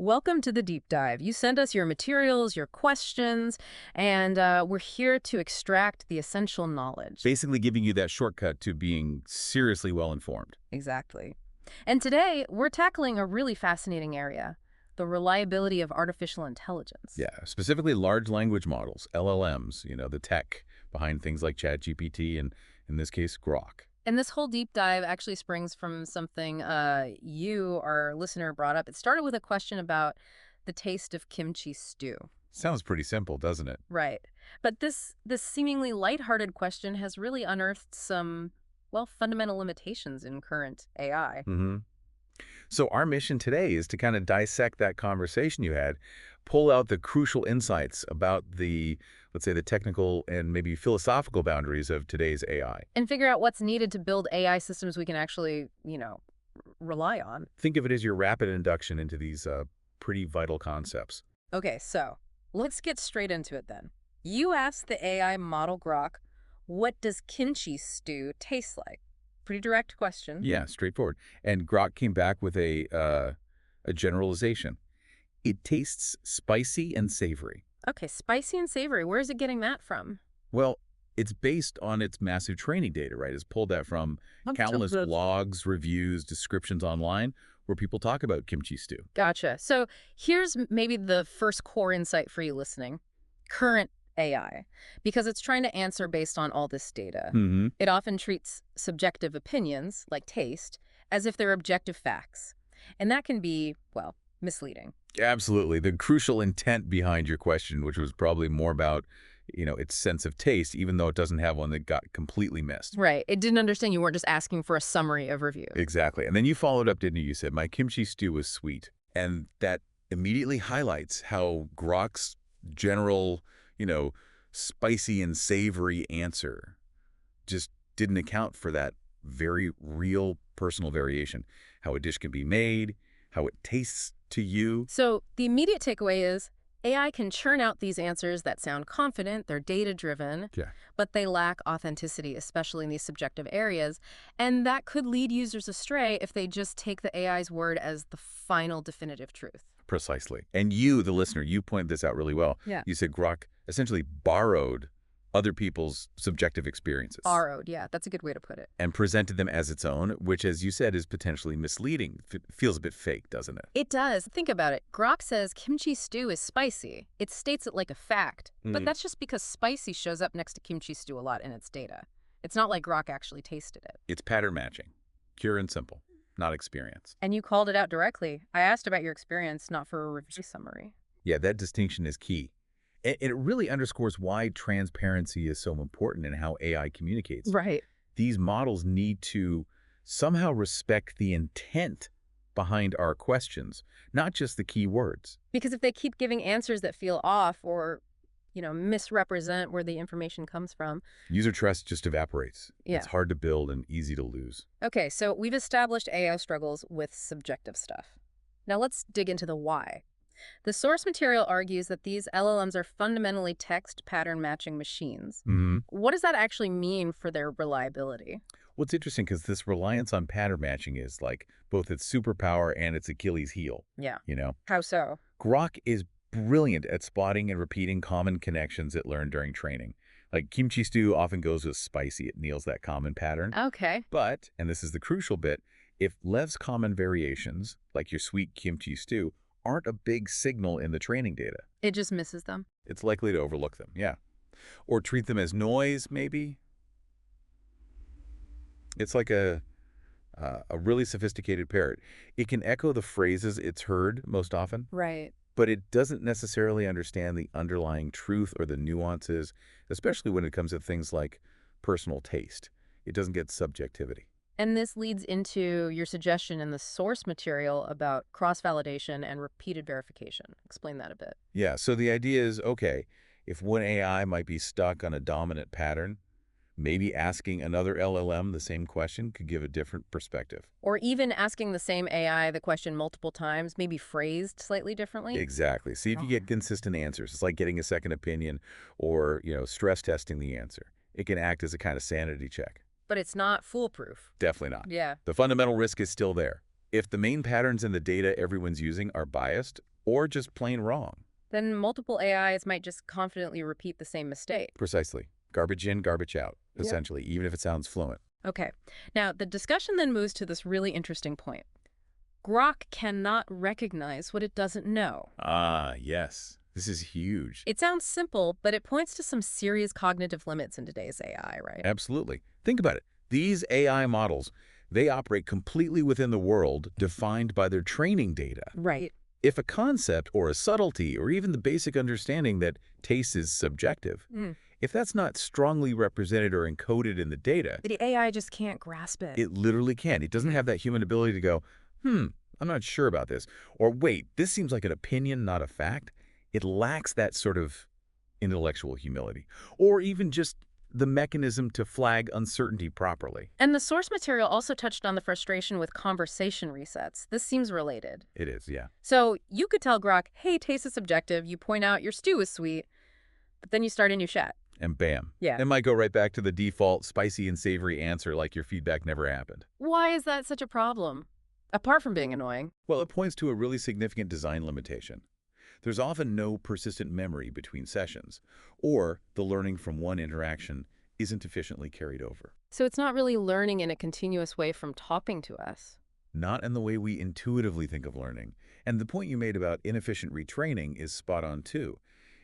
Welcome to the deep dive. You send us your materials, your questions, and we're here to extract the essential knowledge. Basically giving you that shortcut to being seriously well-informed. Exactly. And today, we're tackling a really fascinating area, the reliability of artificial intelligence. Yeah, specifically large language models, LLMs, the tech behind things like ChatGPT and, in this case, Grok. And this whole deep dive actually springs from something you, our listener, brought up. It started with a question about the taste of kimchi stew. Sounds pretty simple, doesn't it? Right. But this seemingly lighthearted question has really unearthed some, well, fundamental limitations in current AI. Mm-hmm. So our mission today is to kind of dissect that conversation you had, pull out the crucial insights about the, let's say, the technical and maybe philosophical boundaries of today's AI. And figure out what's needed to build AI systems we can actually, rely on. Think of it as your rapid induction into these pretty vital concepts. Okay, so let's get straight into it then. You asked the AI model Grok, what does kimchi stew taste like? Pretty direct question. Yeah, straightforward. And Grok came back with a generalization. It tastes spicy and savory. Okay, spicy and savory. Where is it getting that from? Well, it's based on its massive training data, right? It's pulled that from countless blogs, reviews, descriptions online where people talk about kimchi stew. Gotcha. So here's maybe the first core insight for you listening. Current AI, because it's trying to answer based on all this data. Mm-hmm. It often treats subjective opinions, like taste, as if they're objective facts. And that can be, well, misleading. Absolutely. The crucial intent behind your question, which was probably more about, its sense of taste, even though it doesn't have one that got completely missed. Right. It didn't understand you weren't just asking for a summary of review. Exactly. And then you followed up, didn't you? You said, my kimchi stew was sweet. And that immediately highlights how Grok's general, spicy and savory answer just didn't account for that very real personal variation. How a dish can be made, how it tastes to you. So the immediate takeaway is AI can churn out these answers that sound confident, they're data-driven, Yeah. but they lack authenticity, especially in these subjective areas. And that could lead users astray if they just take the AI's word as the final definitive truth. Precisely. And you, the listener, you pointed this out really well. Yeah. You said Grok essentially borrowed other people's subjective experiences. Borrowed, yeah, that's a good way to put it. And presented them as its own, which, as you said, is potentially misleading. Feels a bit fake, doesn't it? It does. Think about it. Grok says kimchi stew is spicy. It states it like a fact. But that's just because spicy shows up next to kimchi stew a lot in its data. It's not like Grok actually tasted it. It's pattern matching. Pure and simple, not experience. And you called it out directly. I asked about your experience, not for a review summary. Yeah, that distinction is key. It really underscores why transparency is so important in how AI communicates. Right. These models need to somehow respect the intent behind our questions, not just the key words. Because if they keep giving answers that feel off or, misrepresent where the information comes from. User trust just evaporates. Yeah. It's hard to build and easy to lose. Okay, so we've established AI struggles with subjective stuff. Now let's dig into the why. The source material argues that these LLMs are fundamentally text pattern matching machines. Mm-hmm. What does that actually mean for their reliability? Well, it's interesting because this reliance on pattern matching is like both its superpower and its Achilles heel. Yeah. You know, How so? Grok is brilliant at spotting and repeating common connections it learned during training. Like kimchi stew often goes with spicy. It nails that common pattern. Okay. But, and this is the crucial bit, if less common variations, like your sweet kimchi stew, aren't a big signal in the training data, It just misses them. it's likely to overlook them, yeah. Or treat them as noise, maybe. It's like a really sophisticated parrot. It can echo the phrases it's heard most often, Right. but it doesn't necessarily understand the underlying truth or the nuances, especially when it comes to things like personal taste. It doesn't get subjectivity. And this leads into your suggestion in the source material about cross-validation and repeated verification. Explain that a bit. Yeah, so the idea is, okay, if one AI might be stuck on a dominant pattern, maybe asking another LLM the same question could give a different perspective. Or even asking the same AI the question multiple times, maybe phrased slightly differently. Exactly. See if you get consistent answers. It's like getting a second opinion or, stress testing the answer. It can act as a kind of sanity check. But it's not foolproof. Definitely not. Yeah. The fundamental risk is still there. If the main patterns in the data everyone's using are biased, or just plain wrong. Then multiple AIs might just confidently repeat the same mistake. Precisely. Garbage in, garbage out, Yep. essentially, even if it sounds fluent. Okay. Now, the discussion then moves to this really interesting point. Grok cannot recognize what it doesn't know. Ah, yes. This is huge. It sounds simple, but it points to some serious cognitive limits in today's AI, right? Absolutely. Think about it. These AI models, they operate completely within the world defined by their training data. Right. If a concept or a subtlety or even the basic understanding that taste is subjective, if that's not strongly represented or encoded in the data, The AI just can't grasp it. it literally can. It doesn't have that human ability to go, I'm not sure about this. Or wait, this seems like an opinion, not a fact. It lacks that sort of intellectual humility. Or even just the mechanism to flag uncertainty properly. And the source material also touched on the frustration with conversation resets. This seems related. It is, yeah. So you could tell Grok, hey, taste is subjective. You point out your stew is sweet, but then you start a new chat. And bam. Yeah. It might go right back to the default spicy and savory answer like your feedback never happened. Why is that such a problem? Apart from being annoying. Well, it points to a really significant design limitation. There's often no persistent memory between sessions, or the learning from one interaction isn't efficiently carried over. So it's not really learning in a continuous way from talking to us. Not in the way we intuitively think of learning. And the point you made about inefficient retraining is spot on too.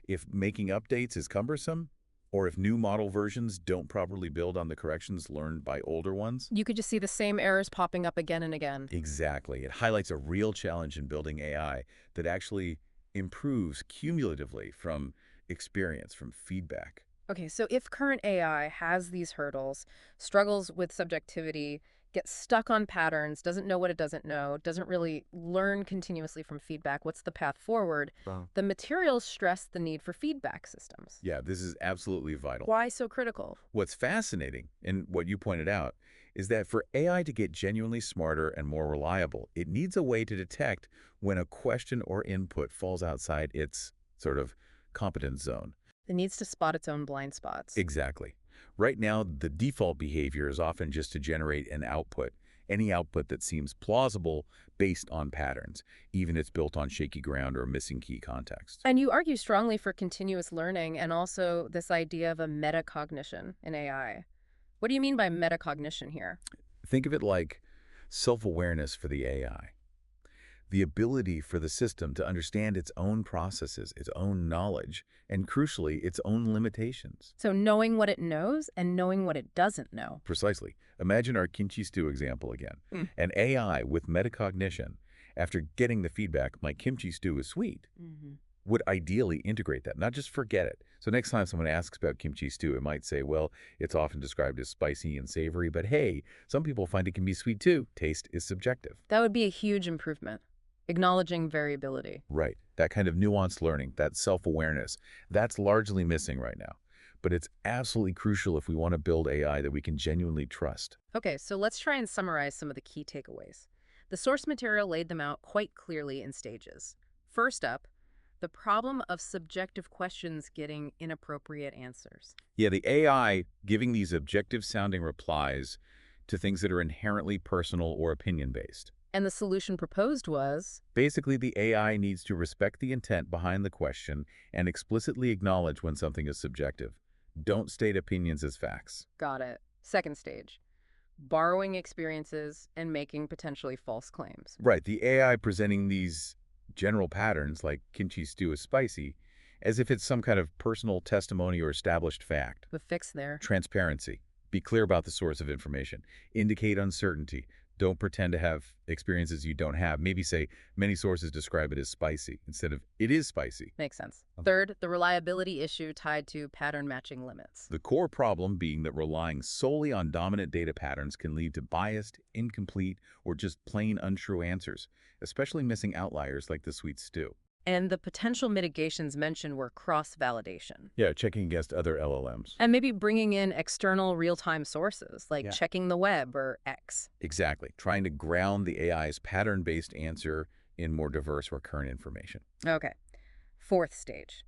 If making updates is cumbersome, or if new model versions don't properly build on the corrections learned by older ones, You could just see the same errors popping up again and again. exactly. It highlights a real challenge in building AI that actually improves cumulatively from experience, from feedback. Okay, so if current AI has these hurdles, struggles with subjectivity, gets stuck on patterns, doesn't know what it doesn't know, doesn't really learn continuously from feedback, what's the path forward? Wow. The materials stress the need for feedback systems. Yeah, this is absolutely vital. Why so critical? What's fascinating, and what you pointed out, is that for AI to get genuinely smarter and more reliable, it needs a way to detect when a question or input falls outside its sort of competence zone. It needs to spot its own blind spots. Exactly. Right now, the default behavior is often just to generate an output, any output that seems plausible based on patterns, even if it's built on shaky ground or missing key context. And you argue strongly for continuous learning and also this idea of a metacognition in AI. What do you mean by metacognition here? Think of it like self-awareness for the AI. The ability for the system to understand its own processes, its own knowledge, and crucially, its own limitations. So knowing what it knows and knowing what it doesn't know. Precisely. Imagine our kimchi stew example again. An AI with metacognition, after getting the feedback, my kimchi stew is sweet, would ideally integrate that, not just forget it. So next time someone asks about kimchi stew, it might say, well, it's often described as spicy and savory, but hey, some people find it can be sweet too. Taste is subjective. That would be a huge improvement. Acknowledging variability. Right. That kind of nuanced learning, that self-awareness, that's largely missing right now. But it's absolutely crucial if we want to build AI that we can genuinely trust. Okay, so let's try and summarize some of the key takeaways. The source material laid them out quite clearly in stages. First up, the problem of subjective questions getting inappropriate answers. Yeah, the AI giving these objective-sounding replies to things that are inherently personal or opinion-based. And the solution proposed was, Basically, the AI needs to respect the intent behind the question and explicitly acknowledge when something is subjective. Don't state opinions as facts. got it. Second stage, borrowing experiences and making potentially false claims. Right, the AI presenting these general patterns, like kimchi stew is spicy, as if it's some kind of personal testimony or established fact. The fix there. Transparency. Be clear about the source of information. Indicate uncertainty. Don't pretend to have experiences you don't have. Maybe say, many sources describe it as spicy, instead of, it is spicy. Makes sense. Third, the reliability issue tied to pattern matching limits. The core problem being that relying solely on dominant data patterns can lead to biased, incomplete, or just plain untrue answers, especially missing outliers like the sweet stew. And the potential mitigations mentioned were cross-validation. Yeah, checking against other LLMs. And maybe bringing in external real-time sources, like Yeah. checking the web or X. Exactly. Trying to ground the AI's pattern-based answer in more diverse recurrent information. Okay. Fourth stage,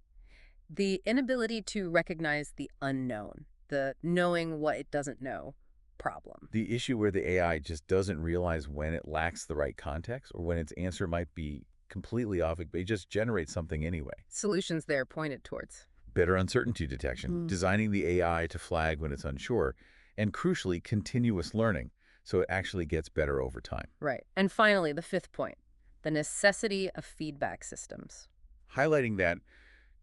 the inability to recognize the unknown, the knowing what it doesn't know problem. The issue where the AI just doesn't realize when it lacks the right context or when its answer might be completely off, but it just generates something anyway. Solutions there pointed towards. Better uncertainty detection, designing the AI to flag when it's unsure, and crucially, continuous learning, so it actually gets better over time. Right. And finally, the fifth point, the necessity of feedback systems. Highlighting that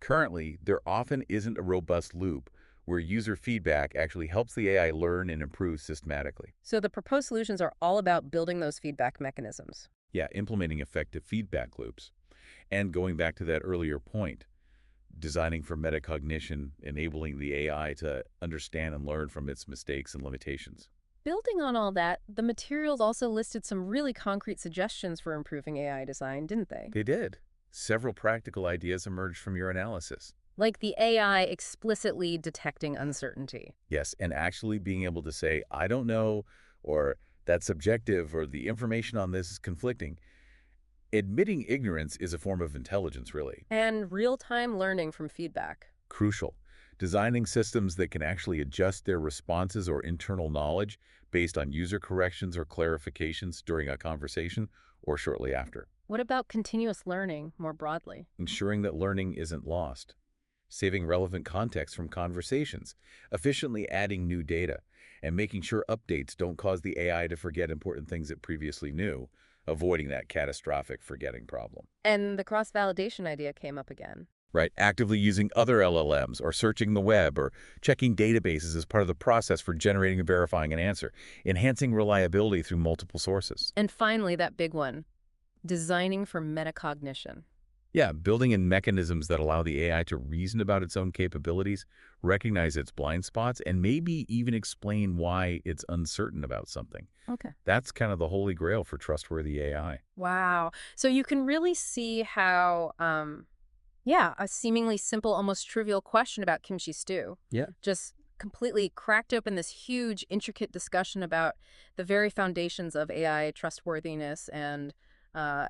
currently, there often isn't a robust loop where user feedback actually helps the AI learn and improve systematically. So the proposed solutions are all about building those feedback mechanisms. Yeah, implementing effective feedback loops. And going back to that earlier point, designing for metacognition, enabling the AI to understand and learn from its mistakes and limitations. Building on all that, the materials also listed some really concrete suggestions for improving AI design, didn't they? They did. Several practical ideas emerged from your analysis. Like the AI explicitly detecting uncertainty. Yes, and actually being able to say, I don't know, or that's subjective, or the information on this is conflicting. Admitting ignorance is a form of intelligence, really. And real-time learning from feedback. Crucial. Designing systems that can actually adjust their responses or internal knowledge based on user corrections or clarifications during a conversation or shortly after. What about continuous learning more broadly? Ensuring that learning isn't lost. Saving relevant context from conversations, efficiently adding new data, and making sure updates don't cause the AI to forget important things it previously knew, avoiding that catastrophic forgetting problem. And the cross-validation idea came up again. Right, actively using other LLMs or searching the web or checking databases as part of the process for generating and verifying an answer, enhancing reliability through multiple sources. And finally, that big one, designing for metacognition. Yeah, building in mechanisms that allow the AI to reason about its own capabilities, recognize its blind spots, and maybe even explain why it's uncertain about something. Okay. That's kind of the holy grail for trustworthy AI. Wow. So you can really see how, yeah, a seemingly simple, almost trivial question about kimchi stew Yeah. just completely cracked open this huge, intricate discussion about the very foundations of AI trustworthiness and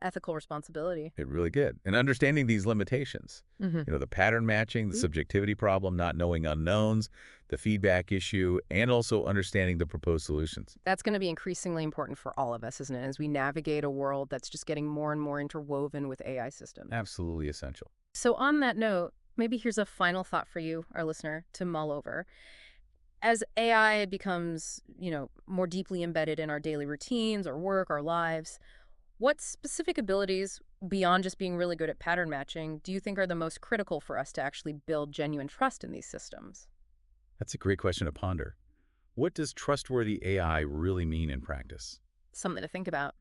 ethical responsibility. It really did. And understanding these limitations, Mm-hmm. the pattern matching, the subjectivity problem, not knowing unknowns, the feedback issue, and also understanding the proposed solutions. That's going to be increasingly important for all of us, isn't it, as we navigate a world that's just getting more and more interwoven with AI systems. Absolutely essential. So on that note, maybe here's a final thought for you, our listener, to mull over. As AI becomes, more deeply embedded in our daily routines, our work, our lives, what specific abilities, beyond just being really good at pattern matching, do you think are the most critical for us to actually build genuine trust in these systems? That's a great question to ponder. What does trustworthy AI really mean in practice? Something to think about.